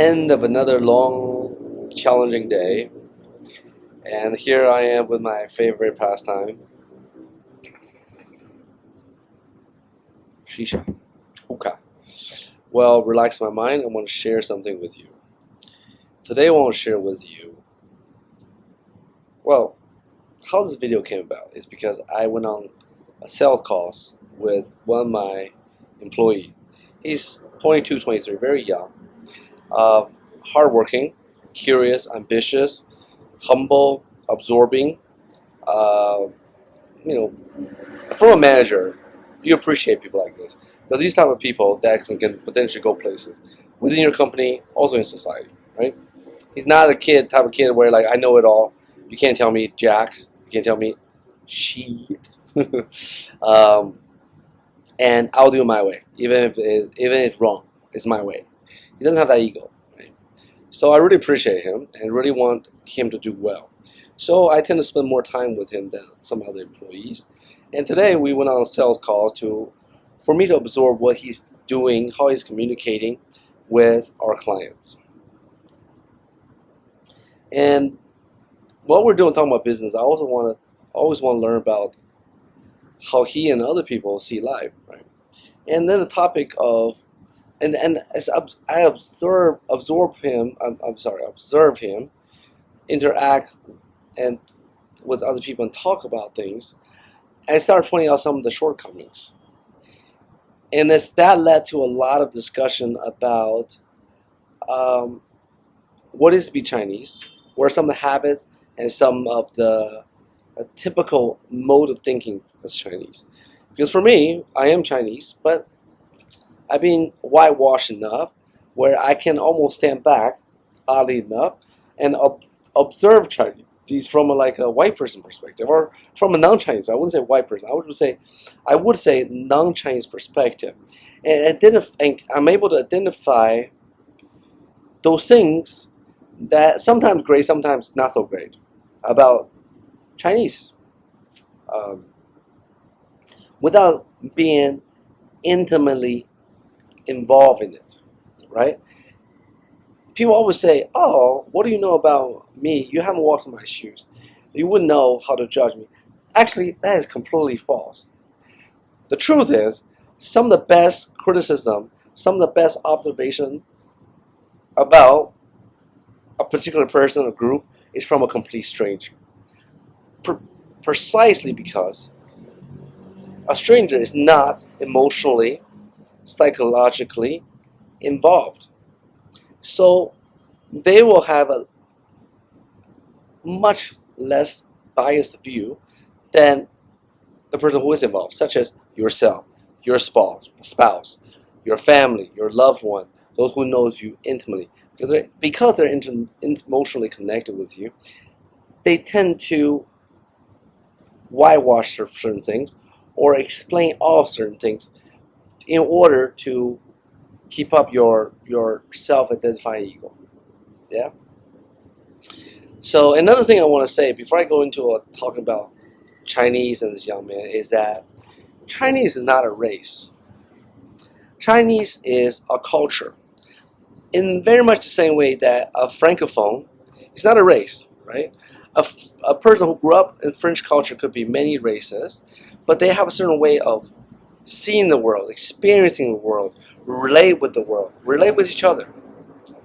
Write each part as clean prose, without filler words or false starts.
end of another long, challenging day, and here I am with my favorite pastime, shisha, hookah. Well, relax my mind. I want to share something with you. Today, I want to share with you. Well, how this video came about is because I went on a sales calls with one of my employees. He's 22, 23, very young, hardworking, curious, ambitious, humble, absorbing. Uh, you know, from a manager, you appreciate people like this. Now, these type of people that can potentially go places within your company, also in society, right? He's not a type of kid where like I know it all. You can't tell me jack. You can't tell me shit. um, and I'll do it my way, even if it's wrong. It's my way. He doesn't have that ego, right? So I really appreciate him and really want him to do well. So I tend to spend more time with him than some other employees. And today we went on sales calls for me to absorb what he's doing, how he's communicating with our clients. And while we're talking about business, I also always want to learn about how he and other people see life, right? And then the topic of and as I observe him interact and with other people and talk about things, I started pointing out some of the shortcomings. And that led to a lot of discussion about what is to be Chinese, what are some of the habits and some of the typical mode of thinking as Chinese. Because for me, I am Chinese, but I've been whitewashed enough where I can almost stand back, oddly enough, and observe Chinese from a white person perspective, or from a non-Chinese. I wouldn't say white person. I would say non-Chinese perspective, and I'm able to identify those things that sometimes great, sometimes not so great about Chinese, without being intimately involved in it, right? People always say, "Oh, what do you know about me? You haven't walked in my shoes. You wouldn't know how to judge me." Actually, that is completely false. The truth is, some of the best criticism, some of the best observation about a particular person or group is from a complete stranger. Precisely because a stranger is not emotionally, psychologically involved. So they will have a much less biased view than the person who is involved, such as yourself, your spouse, your family, your loved one, those who knows you intimately. Because they're emotionally connected with you, they tend to whitewash certain things or explain off certain things in order to keep up your self-identifying ego. Yeah. So another thing I want to say before I go into talking about Chinese and this young man is that Chinese is not a race. Chinese is a culture. In very much the same way that a francophone is not a race, right? A person who grew up in French culture could be many races, but they have a certain way of seeing the world, experiencing the world, relate with the world, relate with each other,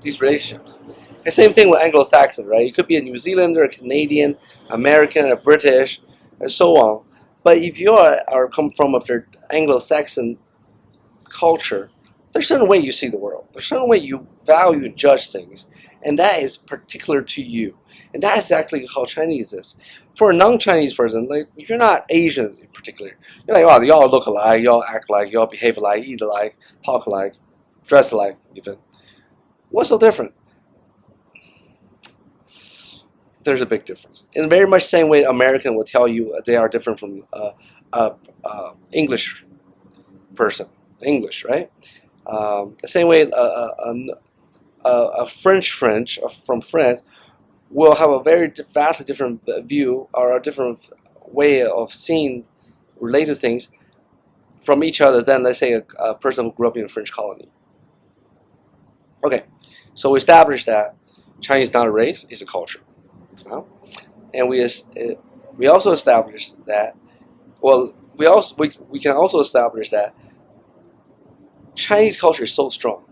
these relationships. And same thing with Anglo-Saxon, right? You could be a New Zealander, a Canadian, American, a British, and so on. But if you come from a Anglo-Saxon culture, there's a certain way you see the world. There's a certain way you value and judge things, and that is particular to you. And that is exactly how Chinese is. For a non-Chinese person, like if you're not Asian in particular, you're like, oh, y'all look alike, y'all act alike, y'all behave alike, eat alike, talk alike, dress alike, even. What's so different? There's a big difference. In very much the same way, American will tell you they are different from English person. English, right? The same way a French from France will have a very vastly different view or a different way of seeing related things from each other than, let's say, a person who grew up in a French colony. Okay, So we established that Chinese is not a race; it's a culture. Well, and we also established that. Well, we can also establish that Chinese culture is so strong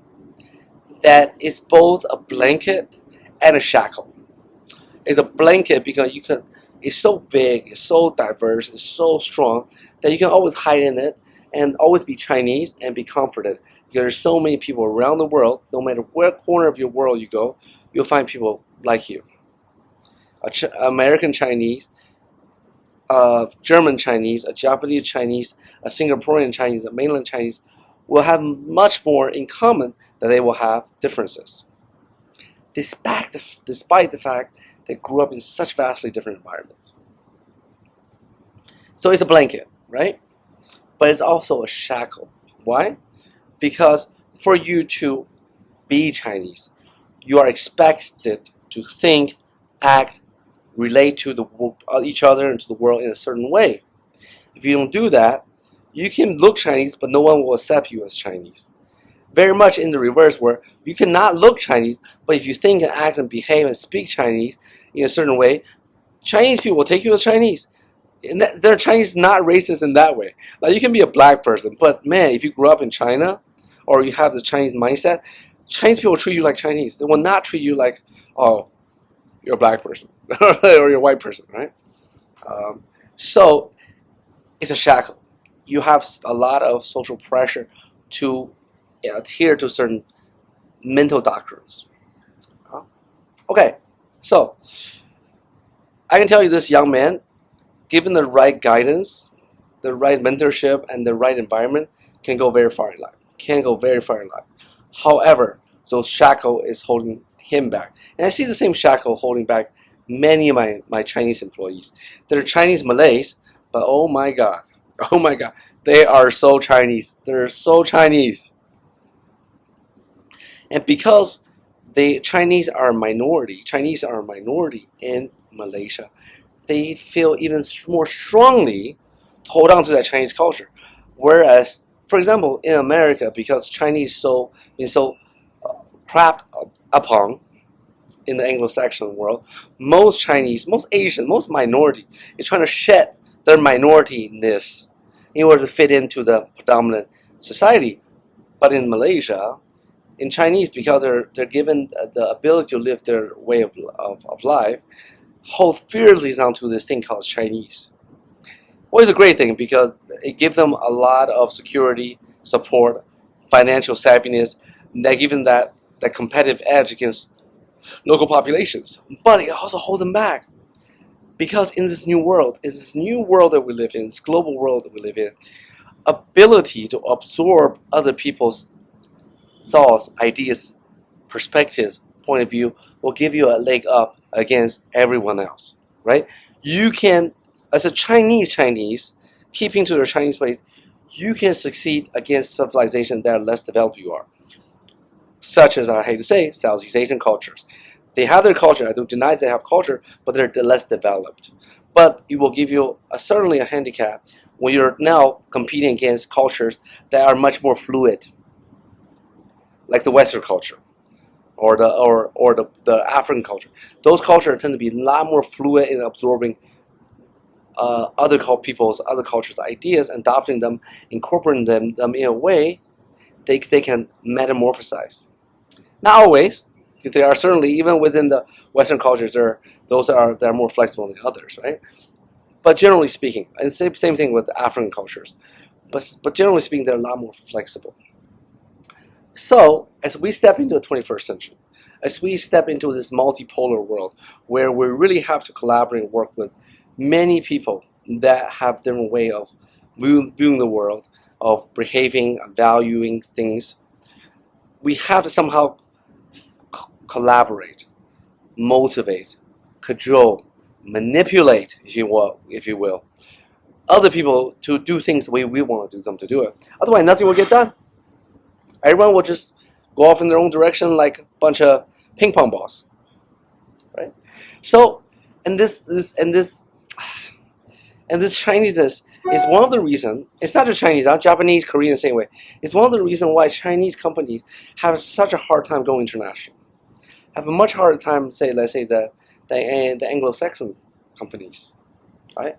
that it's both a blanket and a shackle. It's a blanket because you can. It's so big, it's so diverse, it's so strong that you can always hide in it and always be Chinese and be comforted. Because there's so many people around the world, no matter where corner of your world you go, you'll find people like you. American Chinese, German Chinese, a Japanese Chinese, a Singaporean Chinese, a mainland Chinese will have much more in common than they will have differences. Despite the fact they grew up in such vastly different environments. So it's a blanket, right? But it's also a shackle. Why? Because for you to be Chinese, you are expected to think, act, relate to each other and to the world in a certain way. If you don't do that, you can look Chinese, but no one will accept you as Chinese. Very much in the reverse, where you cannot look Chinese, but if you think and act and behave and speak Chinese in a certain way, Chinese people will take you as Chinese. And they're Chinese, not racist in that way. Like, you can be a black person, but man, if you grew up in China or you have the Chinese mindset, Chinese people treat you like Chinese. They will not treat you like, oh, you're a black person or you're a white person, right? So it's a shackle. You have a lot of social pressure to adhere to certain mental doctrines. Okay, so I can tell you this young man, given the right guidance, the right mentorship, and the right environment, can go very far in life. Can go very far in life. However, those shackle is holding him back. And I see the same shackle holding back many of my Chinese employees. They're Chinese Malays, but oh my God, they are so Chinese. They're so Chinese. And because the Chinese are a minority in Malaysia, they feel even more strongly to hold on to that Chinese culture. Whereas, for example, in America, because Chinese been so crapped upon in the Anglo-Saxon world, most Chinese, most Asian, most minority is trying to shed their minority-ness in order to fit into the predominant society. But in Malaysia, in Chinese, because they're given the ability to live their way of life, hold fiercely onto this thing called Chinese. Well, it's a great thing because it gives them a lot of security, support, financial savviness, that give them that competitive edge against local populations. But it also holds them back because in this new world that we live in, this global world that we live in, ability to absorb other people's thoughts, ideas, perspectives, point of view will give you a leg up against everyone else, right? You can, as a Chinese, keeping to their Chinese ways, you can succeed against civilizations that are less developed you are. Such as, I hate to say, Southeast Asian cultures. They have their culture. I don't deny they have culture, but they're less developed. But it will give you certainly a handicap when you're now competing against cultures that are much more fluid, like the Western culture or the African culture. Those cultures tend to be a lot more fluid in absorbing other cultures' ideas, adopting them, incorporating them in a way they can metamorphosize. Not always. There are certainly, even within the Western cultures, those that are more flexible than others, right? But generally speaking, and same thing with African cultures. But generally speaking, they're a lot more flexible. So, as we step into the 21st century, as we step into this multipolar world where we really have to collaborate and work with many people that have different way of viewing the world, of behaving, valuing things, we have to somehow collaborate, motivate, cajole, manipulate, if you will, other people to do things the way we want to do them to do it. Otherwise, nothing will get done. Everyone will just go off in their own direction like a bunch of ping pong balls, right? So, and this Chineseness is one of the reasons. It's not just Chinese, not Japanese, Korean, the same way. It's one of the reasons why Chinese companies have such a hard time going international. have a much harder time, say, let's say the Anglo-Saxon companies, right?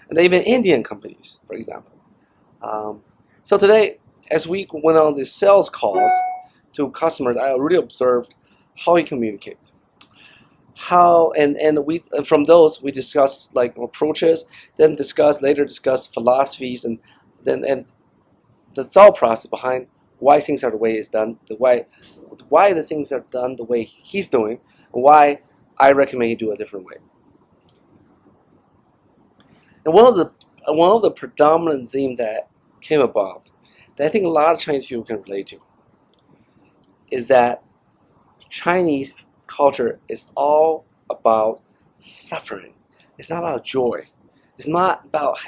And even Indian companies, for example. So today, as we went on these sales calls to customers, I really observed how he communicates. How and we from those we discuss like approaches, then later discuss philosophies and the thought process behind why things are the way it's done, why the things are done the way he's doing, and why I recommend he do a different way. And one of the predominant themes that came about that I think a lot of Chinese people can relate to is that Chinese culture is all about suffering. It's not about joy. It's not about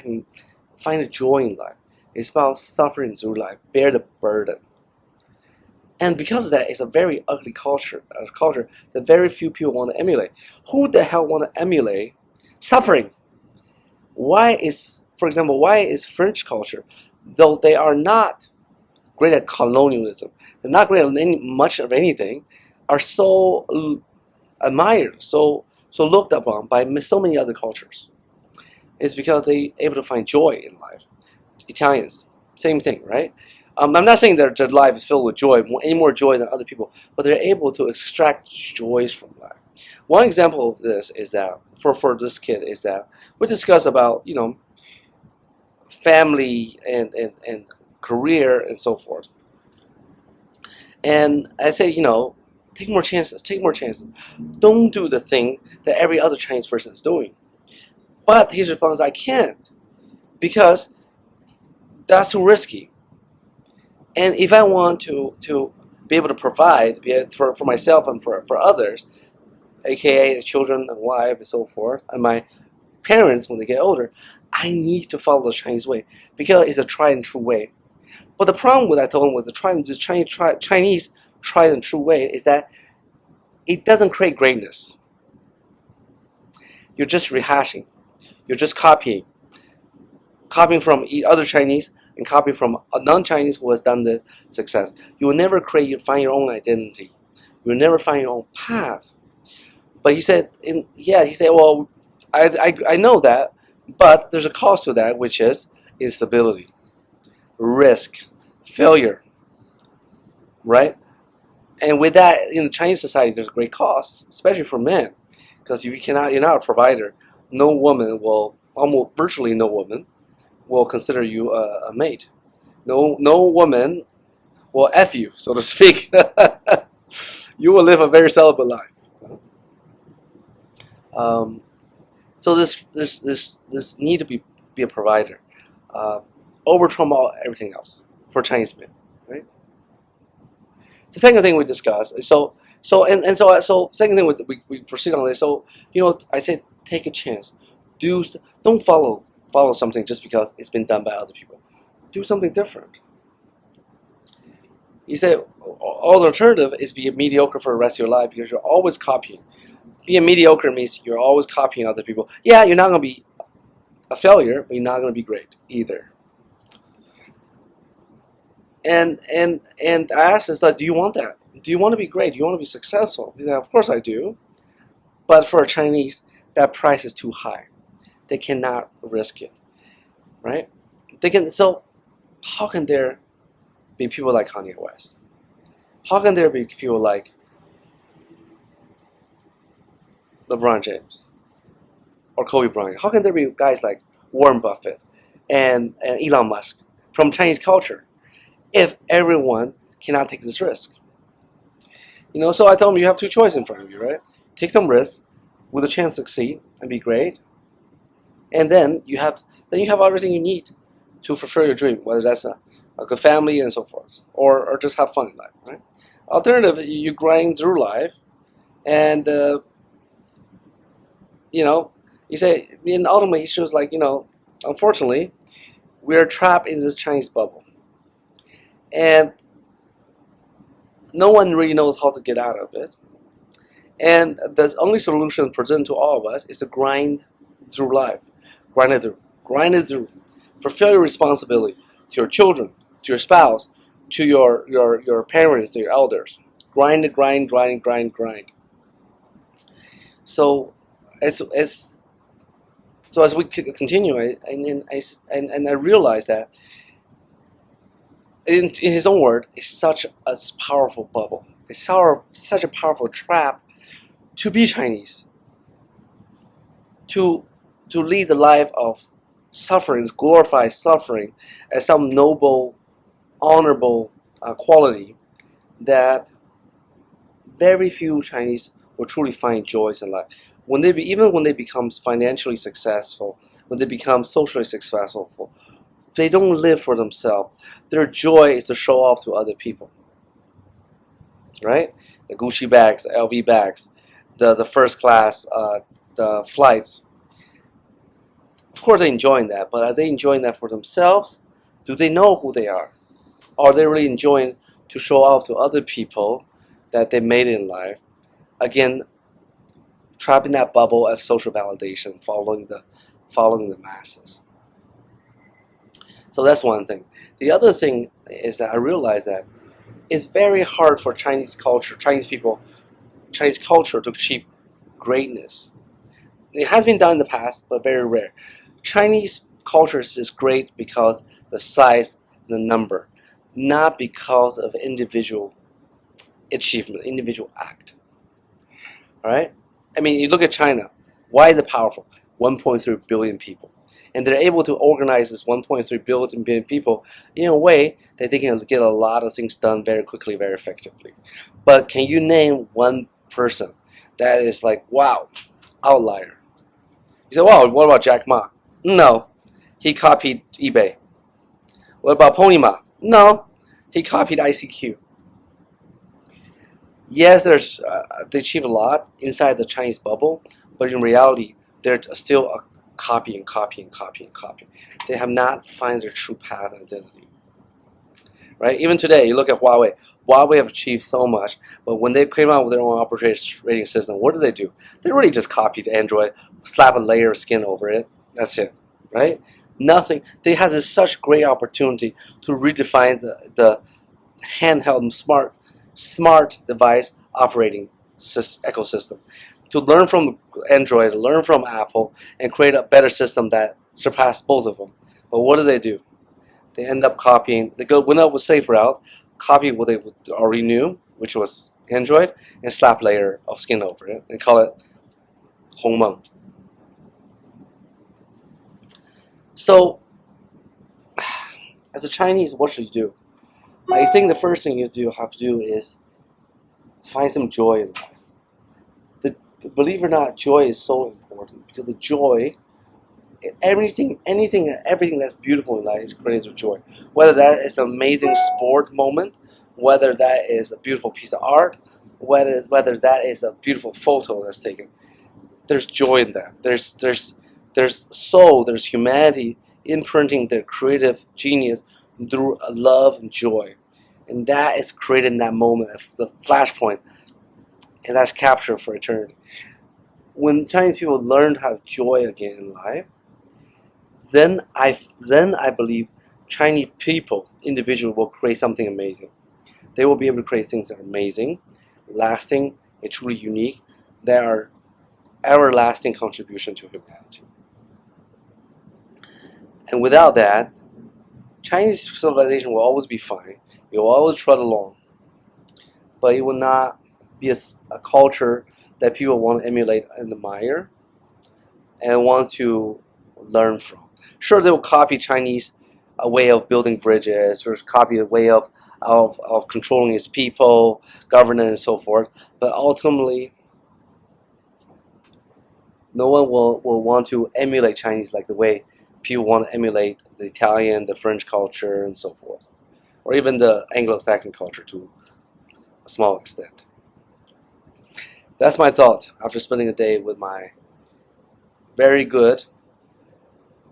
finding joy in life. It's about suffering through life, bear the burden. And because of that, it's a very ugly culture, a culture that very few people want to emulate. Who the hell want to emulate suffering? For example, why is French culture, though they are not great at colonialism, they're not great at much of anything, are so admired, so looked upon by so many other cultures? It's because they're able to find joy in life. Italians, same thing, right? I'm not saying that their life is filled with joy, any more joy than other people, but they're able to extract joys from life. One example of this is that, for this kid, is that we discuss about, family and career and so forth. And I say, take more chances, take more chances. Don't do the thing that every other Chinese person is doing. But his response, I can't, because that's too risky. And if I want to be able to provide for myself and for others, aka the children and wife and so forth, and my parents when they get older, I need to follow the Chinese way because it's a tried and true way. But the problem with I told him with this Chinese tried and true way is that it doesn't create greatness. You're just rehashing. You're just copying from other Chinese and copying from a non-Chinese who has done the success. You will never find your own identity. You will never find your own path. But he said, well, I know that, but there's a cost to that, which is instability, risk, failure, right? And with that, in Chinese society, there's a great cost, especially for men, because if you're not a provider, virtually no woman will consider you a mate. No woman will F you, so to speak. You will live a very celibate life. So this need to be a provider overtrump everything else for Chinese men, right? The second thing we discussed. So second thing we proceed on this. So I said take a chance. Don't follow something just because it's been done by other people. Do something different. He said all the alternative is be mediocre for the rest of your life because you're always copying. Being mediocre means you're always copying other people. Yeah, you're not going to be a failure, but you're not going to be great either. And I asked him, do you want that? Do you want to be great? Do you want to be successful? He said, of course I do. But for a Chinese, that price is too high. They cannot risk it, right? So how can there be people like Kanye West? How can there be people like LeBron James or Kobe Bryant? How can there be guys like Warren Buffett and Elon Musk from Chinese culture if everyone cannot take this risk? So I told him you have two choices in front of you, right? Take some risks with a chance to succeed and be great, and then you have everything you need to fulfill your dream, whether that's a good family and so forth, or just have fun in life, right? Alternative, you grind through life, and you say, and ultimately he shows unfortunately, we are trapped in this Chinese bubble, and no one really knows how to get out of it. And the only solution presented to all of us is to grind through life, grind it through, fulfill your responsibility to your children, to your spouse, to your parents, to your elders. Grind. So as so as we continue, and I realized that in his own word, it's such a powerful bubble. It's such a powerful trap to be Chinese, to lead the life of suffering, glorify suffering as some noble, honorable quality that very few Chinese will truly find joys in life. Even when they become financially successful, when they become socially successful, they don't live for themselves. Their joy is to show off to other people, right? The Gucci bags, the LV bags, the first class, the flights. Of course, they're enjoying that, but are they enjoying that for themselves? Do they know who they are? Are they really enjoying to show off to other people that they made it in life? Again, trapped in that bubble of social validation, following the masses. So that's one thing. The other thing is that I realized that it's very hard for Chinese culture, Chinese people, Chinese culture to achieve greatness. It has been done in the past, but very rare. Chinese culture is great because the size, the number, not because of individual achievement, individual act. All right? I mean, you look at China. Why is it powerful? 1.3 billion people. And they're able to organize this 1.3 billion people in a way that they can get a lot of things done very quickly, very effectively. But can you name one person that is like, wow, outlier? You say, wow, what about Jack Ma? No, he copied eBay. What about Pony Ma? No, he copied ICQ. Yes, they achieve a lot inside the Chinese bubble, but in reality, they're still a copy and copy and copy and copy. They have not found their true path and identity. Right? Even today, you look at Huawei. Huawei have achieved so much, but when they came out with their own operating system, what did? They really just copied Android, slap a layer of skin over it. That's it. Right? Nothing. They had such great opportunity to redefine the handheld smart device operating ecosystem, to learn from Android, learn from Apple, and create a better system that surpassed both of them. But what do? They end up copying. Went up with safe route, copy what they already knew, which was Android, and slap layer of skin over it, and call it Hongmeng. So, as a Chinese, what should you do? I think the first thing you have to do is find some joy in life. Believe it or not, joy is so important because the joy, everything that's beautiful in life is created with joy. Whether that is an amazing sport moment, whether that is a beautiful piece of art, whether that is a beautiful photo that's taken, there's joy in that. There's soul, there's humanity imprinting their creative genius through love and joy, and that is created in that moment, the flashpoint, and that's captured for eternity. When Chinese people learn to have joy again in life, then I believe Chinese people individually will create something amazing. They will be able to create things that are amazing, lasting, and truly unique, that are everlasting contribution to humanity. And without that, Chinese civilization will always be fine. It will always trot along, but it will not be a culture that people want to emulate and admire and want to learn from. Sure, they will copy Chinese a way of building bridges, or copy a way of controlling its people, governance, and so forth. But ultimately, no one will want to emulate Chinese like the way people want to emulate the Italian, the French culture, and so forth, or even the Anglo-Saxon culture to a small extent. That's my thought after spending a day with my very good,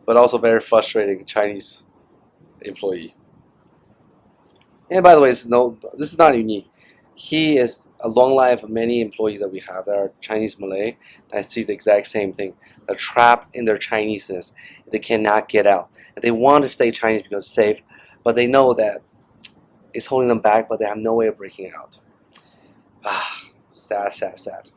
but also very frustrating Chinese employee. And by the way, this is not unique. He is a long line of many employees that we have that are Chinese Malay that sees the exact same thing. They're trapped in their Chineseness. They cannot get out. And they want to stay Chinese because it's safe, but they know that it's holding them back, but they have no way of breaking out. Sad, sad, sad.